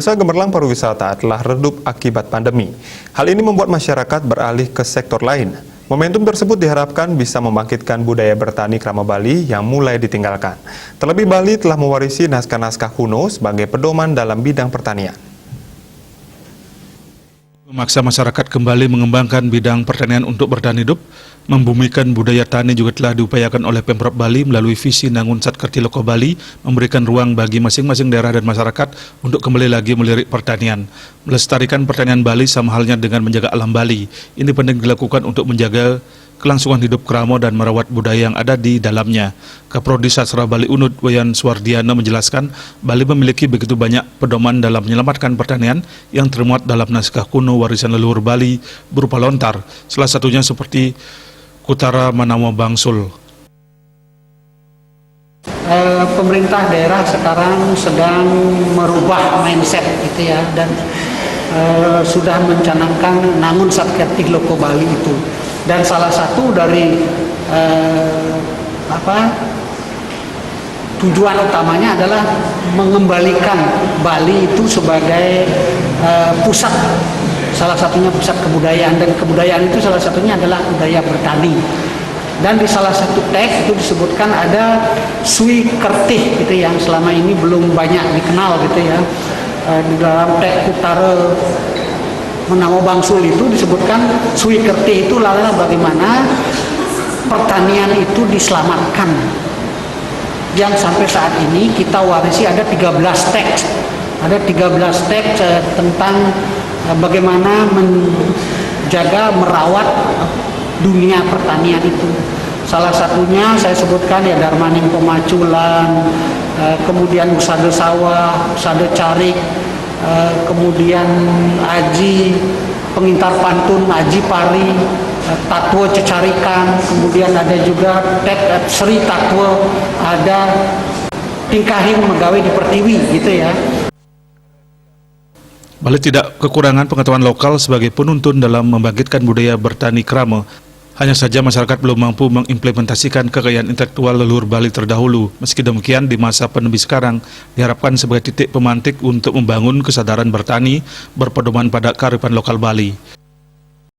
Pemirsa, gemerlang pariwisata telah redup akibat pandemi. Hal ini membuat masyarakat beralih ke sektor lain. Momentum tersebut diharapkan bisa membangkitkan budaya bertani krama Bali yang mulai ditinggalkan. Terlebih, Bali telah mewarisi naskah-naskah kuno sebagai pedoman dalam bidang pertanian. Memaksa masyarakat kembali mengembangkan bidang pertanian untuk bertahan hidup, membumikan budaya tani juga telah diupayakan oleh Pemprov Bali melalui visi Nangun Satkerti Loko Bali, memberikan ruang bagi masing-masing daerah dan masyarakat untuk kembali lagi melirik pertanian. Melestarikan pertanian Bali sama halnya dengan menjaga alam Bali. Ini penting dilakukan untuk menjaga kelangsungan hidup kramo dan merawat budaya yang ada di dalamnya. Kaprodi Sastra Bali Unut Wayan Suwardiana menjelaskan, Bali memiliki begitu banyak pedoman dalam menyelamatkan pertanian yang termuat dalam naskah kuno warisan leluhur Bali berupa lontar, salah satunya seperti Kutara Manawa Bangsul. Pemerintah daerah sekarang sedang merubah mindset gitu ya, dan sudah mencanangkan Nangun Satkerti Loko Bali itu. Dan salah satu dari tujuan utamanya adalah mengembalikan Bali itu sebagai pusat, salah satunya pusat kebudayaan, dan kebudayaan itu salah satunya adalah budaya bertani. Dan di salah satu teks itu disebutkan ada Sui Kertih gitu yang selama ini belum banyak dikenal gitu ya. Di dalam teks Kutara Manawa Bangsul itu disebutkan Sui Kertih itu adalah bagaimana pertanian itu diselamatkan, yang sampai saat ini kita warisi ada 13 teks. Ada 13 teks tentang bagaimana menjaga, merawat dunia pertanian itu. Salah satunya saya sebutkan ya Darmaning Pemaculan, kemudian Usada Sawah, Usada Carik, kemudian Aji Pengintar Pantun, Aji Pari, Tatwa Cecarikan, kemudian ada juga Tek Sri Tatwa, ada Tingkahing Megawe di Pertiwi gitu ya. Bali tidak kekurangan pengetahuan lokal sebagai penuntun dalam membangkitkan budaya bertani krama. Hanya saja masyarakat belum mampu mengimplementasikan kekayaan intelektual leluhur Bali terdahulu. Meski demikian, di masa pandemi sekarang diharapkan sebagai titik pemantik untuk membangun kesadaran bertani berpedoman pada kearifan lokal Bali.